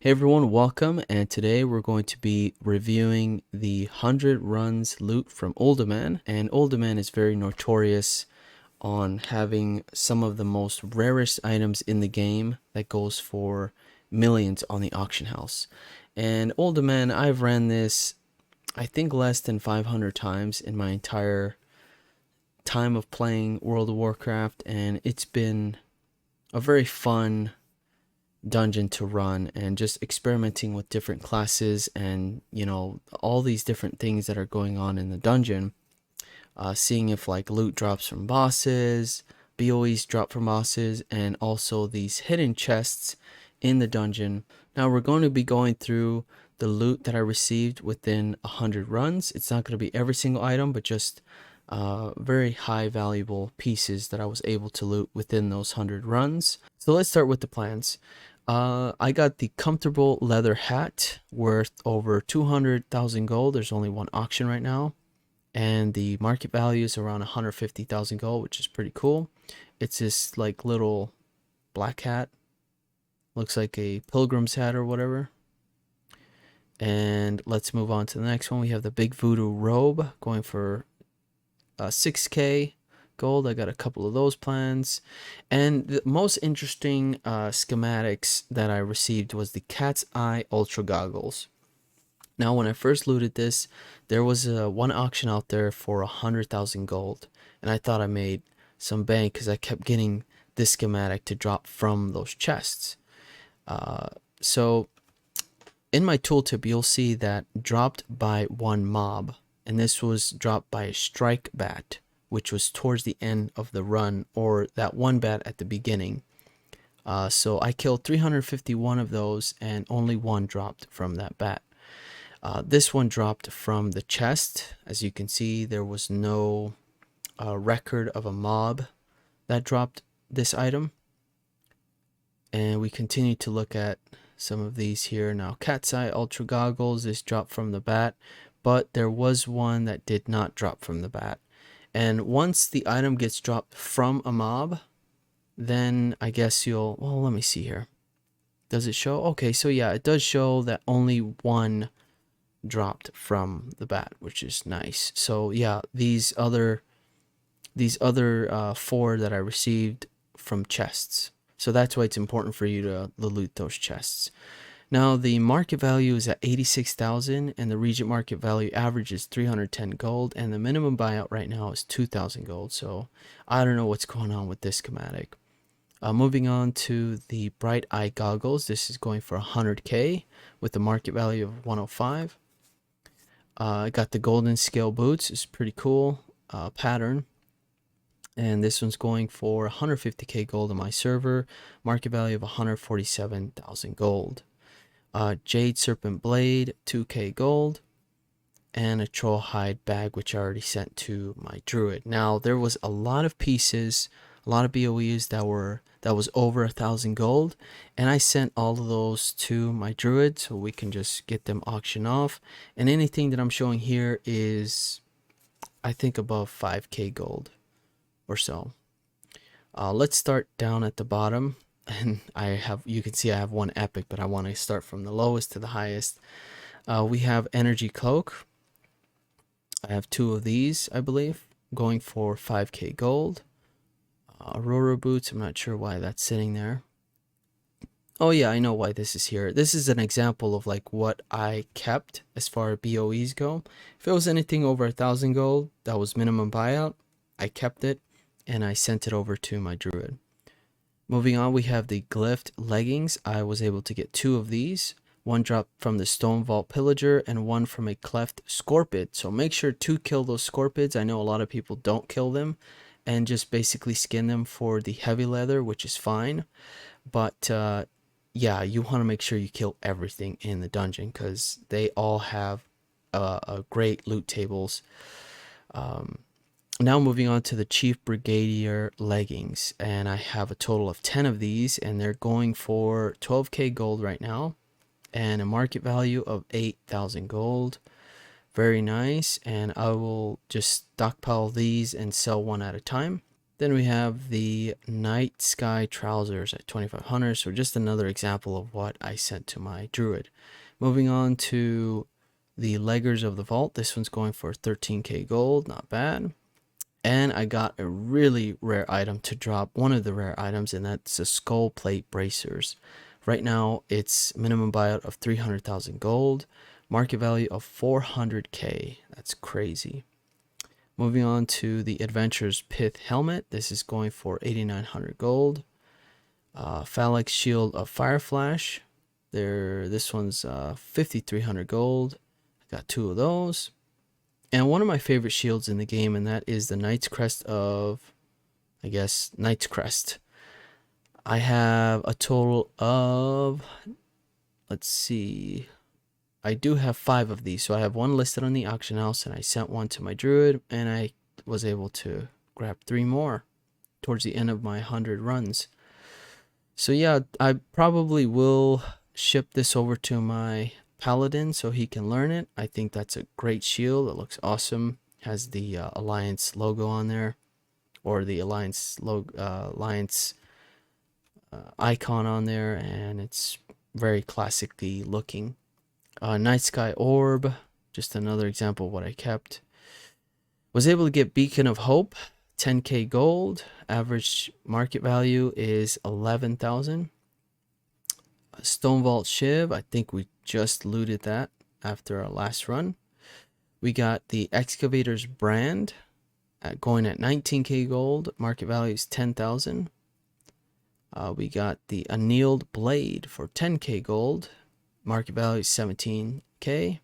Hey everyone, welcome, and today we're going to be reviewing the 100 runs loot from Uldaman, and Uldaman is very notorious on having some of the most rarest items in the game that goes for millions on the auction house. And Uldaman, I've ran this, I think less than 500 times in my entire time of playing World of Warcraft, and it's been a very fun dungeon to run and just experimenting with different classes and all these different things that are going on in the dungeon, seeing if like loot drops from bosses, BOEs drop from bosses, and also these hidden chests in the dungeon. Now we're going to be going through the loot that I received within 100 runs. It's not going to be every single item, but just very high valuable pieces that I was able to loot within those 100 runs. So let's start with the plans. I got the comfortable leather hat worth over 200,000 gold. There's only one auction right now, and the market value is around 150,000 gold, which is pretty cool. It's this like little black hat, looks like a pilgrim's hat or whatever. And let's move on to the next one. We have the big voodoo robe going for 6k gold. I got a couple of those plans, and the most interesting schematics that I received was the cat's eye ultra goggles. Now when I first looted this, there was one auction out there for 100,000 gold, and I thought I made some bank because I kept getting this schematic to drop from those chests. So in my tooltip you'll see that dropped by one mob, and this was dropped by a strike bat, which was towards the end of the run, or that one bat at the beginning. So I killed 351 of those, and only one dropped from that bat. This one dropped from the chest. As you can see, there was no record of a mob that dropped this item. And we continue to look at some of these here. Now, cat's eye ultra goggles, this dropped from the bat, but there was one that did not drop from the bat. And once the item gets dropped from a mob, then I guess well, let me see here. Does it show? Okay, so yeah, it does show that only one dropped from the bat, which is nice. So yeah, these other four that I received from chests. So that's why it's important for you to loot those chests. Now the market value is at 86,000, and the Regent market value average is 310 gold, and the minimum buyout right now is 2,000 gold. So I don't know what's going on with this schematic. Moving on to the bright eye goggles, this is going for 100k with the market value of 105. I got the golden scale boots, it's pretty cool pattern. And this one's going for 150k gold on my server, market value of 147,000 gold. Jade Serpent Blade, 2k gold, and a Troll Hide bag, which I already sent to my Druid. Now, there was a lot of pieces, a lot of BOEs that was over 1,000 gold, and I sent all of those to my Druid so we can just get them auctioned off. And anything that I'm showing here is, I think, above 5k gold or so. Let's start down at the bottom. And you can see I have one epic, but I want to start from the lowest to the highest. We have Energy Cloak. I have two of these, I believe, going for 5k gold. Aurora Boots, I'm not sure why that's sitting there. Oh yeah, I know why this is here. This is an example of like what I kept as far as BOEs go. If it was anything over 1,000 gold, that was minimum buyout, I kept it and I sent it over to my Druid. Moving on, we have the Glyphed leggings. I was able to get two of these. One dropped from the Stone Vault Pillager and one from a Cleft Scorpid. So make sure to kill those Scorpids. I know a lot of people don't kill them and just basically skin them for the heavy leather, which is fine. But yeah, you want to make sure you kill everything in the dungeon because they all have great loot tables. Now moving on to the Chief Brigadier leggings, and I have a total of 10 of these, and they're going for 12k gold right now and a market value of 8,000 gold. Very nice, and I will just stockpile these and sell one at a time. Then we have the Night Sky Trousers at 2500. So just another example of what I sent to my druid. Moving on to the Leggers of the Vault. This one's going for 13k gold. Not bad. And I got a really rare item to drop, one of the rare items, and that's the Skull Plate Bracers. Right now, it's minimum buyout of 300,000 gold, market value of 400k. That's crazy. Moving on to the Adventurer's Pith Helmet. This is going for 8,900 gold. Phalanx Shield of Fire Flash. This one's 5,300 gold. I got two of those. And one of my favorite shields in the game, and that is the Knight's Crest of, I guess, Knight's Crest. I have a total of, let's see, I do have 5 of these. So I have one listed on the auction house, and I sent one to my druid, and I was able to grab 3 more towards the end of my 100 runs. So yeah, I probably will ship this over to my paladin so he can learn it. I think that's a great shield. It looks awesome. Has the Alliance logo on there, or the Alliance icon on there, and it's very classically looking. Night Sky Orb, just another example of what I kept. Was able to get Beacon of Hope, 10k gold. Average market value is 11,000. Stone Vault Shiv, I think we just looted that after our last run. We got the Excavator's Brand going at 19k gold. Market value is 10,000. We got the Annealed Blade for 10k gold. Market value is 17k.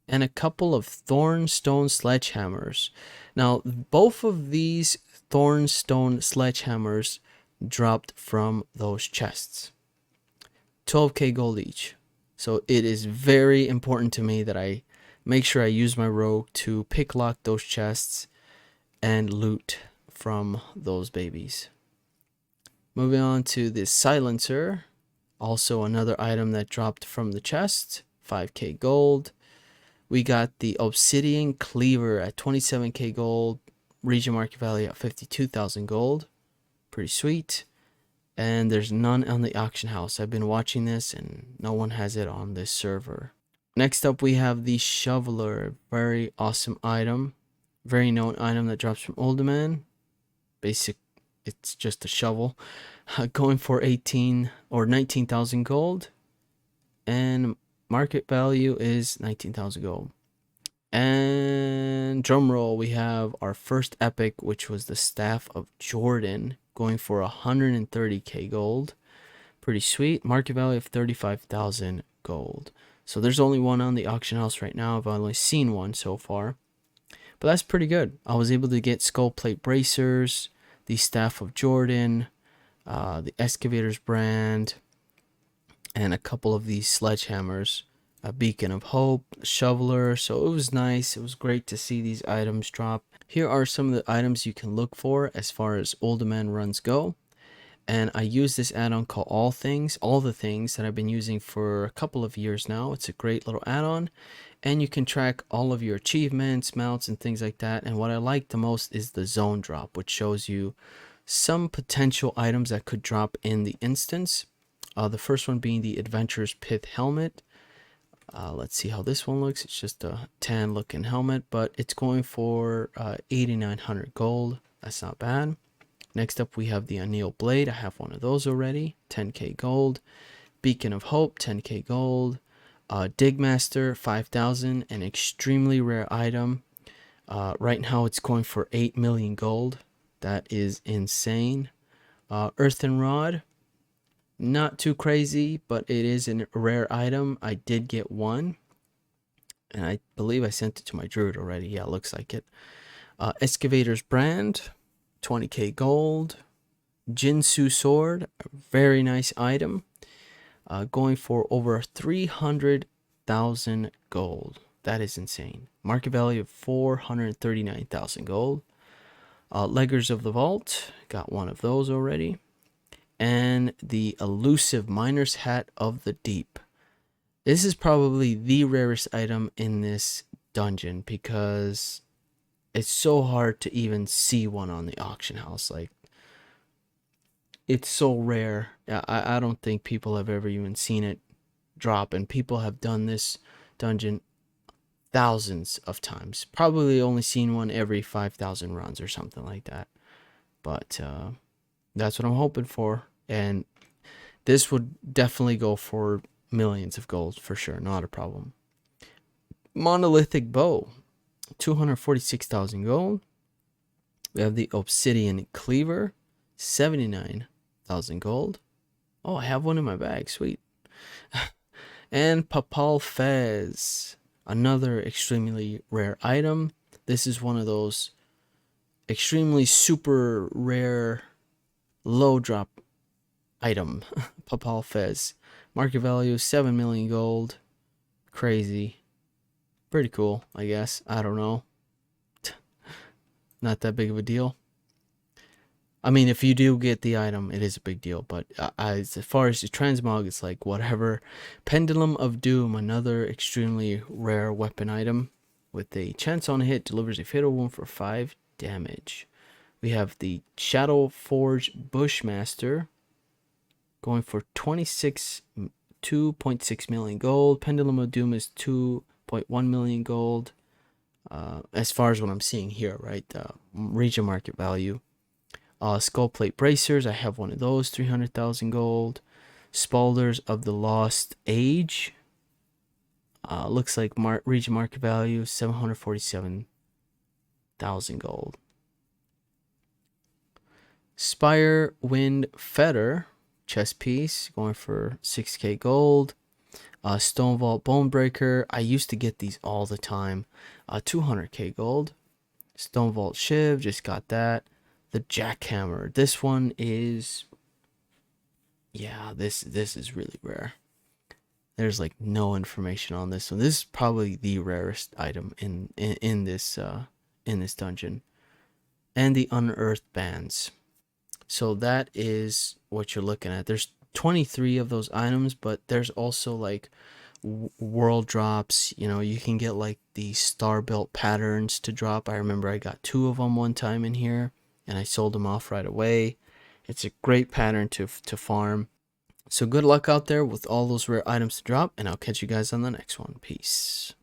And a couple of Thornstone Sledgehammers. Now, both of these Thornstone Sledgehammers dropped from those chests. 12k gold each. So it is very important to me that I make sure I use my rogue to pick lock those chests and loot from those babies. Moving on to this silencer. Also another item that dropped from the chest. 5k gold. We got the Obsidian Cleaver at 27k gold. Region market value at 52,000 gold. Pretty sweet. And there's none on the auction house. I've been watching this and no one has it on this server. Next up we have the Shoveler. Very awesome item. Very known item that drops from Uldaman. It's just a shovel. Going for 18 or 19,000 gold. And market value is 19,000 gold. And drumroll, we have our first epic, which was the Staff of Jordan, going for 130k gold. Pretty sweet. Market value of 35,000 gold. So there's only one on the auction house right now. I've only seen one so far, but that's pretty good. I was able to get Skull Plate Bracers, the Staff of Jordan, the Excavator's Brand, and a couple of these sledgehammers. A Beacon of Hope, Shoveler. So it was nice. It was great to see these items drop. Here are some of the items you can look for as far as Uldaman runs go. And I use this add-on called All the Things that I've been using for a couple of years now. It's a great little add-on. And you can track all of your achievements, mounts, and things like that. And what I like the most is the zone drop, which shows you some potential items that could drop in the instance. The first one being the Adventurer's Pith Helmet. Let's see how this one looks. It's just a tan looking helmet, but it's going for 8,900 gold. That's not bad. Next up we have the Annealed Blade. I have one of those already. 10k gold. Beacon of Hope, 10k gold. Digmaster, 5,000. An extremely rare item. Right now it's going for 8 million gold. That is insane. Earthen Rod. Not too crazy, but it is a rare item. I did get one, and I believe I sent it to my druid already. Yeah, looks like it. Excavator's Brand, 20k gold. Jinsu Sword, a very nice item. Going for over 300,000 gold. That is insane. Market value of 439,000 gold. Leggers of the Vault, got one of those already. And the Elusive Miner's Hat of the Deep. This is probably the rarest item in this dungeon because it's so hard to even see one on the auction house. Like, it's so rare. I don't think people have ever even seen it drop, and people have done this dungeon thousands of times. Probably only seen one every 5,000 runs or something like that. But that's what I'm hoping for. And this would definitely go for millions of gold for sure. Not a problem. Monolithic bow, 246,000 gold. We have the obsidian cleaver, 79,000 gold. Oh, I have one in my bag. Sweet. And Papal Fez, another extremely rare item. This is one of those extremely super rare low drop item. Papal Fez. Market value 7 million gold. Crazy. Pretty cool, I guess. I don't know. Not that big of a deal. I mean, if you do get the item, it is a big deal. But as far as the transmog, it's like whatever. Pendulum of Doom, another extremely rare weapon item. With a chance on a hit, delivers a fatal wound for 5 damage. We have the Shadow Forge Bushmaster, going for 2.6 million gold. Pendulum of Doom is 2.1 million gold. As far as what I'm seeing here, right? Region market value. Skull plate bracers, I have one of those, 300,000 gold. Spalders of the Lost Age, looks like region market value 747,000 gold. Spire Wind Fetter chest piece, going for 6k gold. Stone Vault Bonebreaker, I used to get these all the time, 200k gold. Stone Vault Shiv, just got that. The Jackhammer, this one is, yeah, this is really rare. There's like no information on this one. This is probably the rarest item in this dungeon. And the Unearthed Bands. So that is what you're looking at. There's 23 of those items, but there's also like world drops. You know, you can get like the star belt patterns to drop. I remember I got 2 of them one time in here, and I sold them off right away. It's a great pattern to farm. So good luck out there with all those rare items to drop, and I'll catch you guys on the next one. Peace.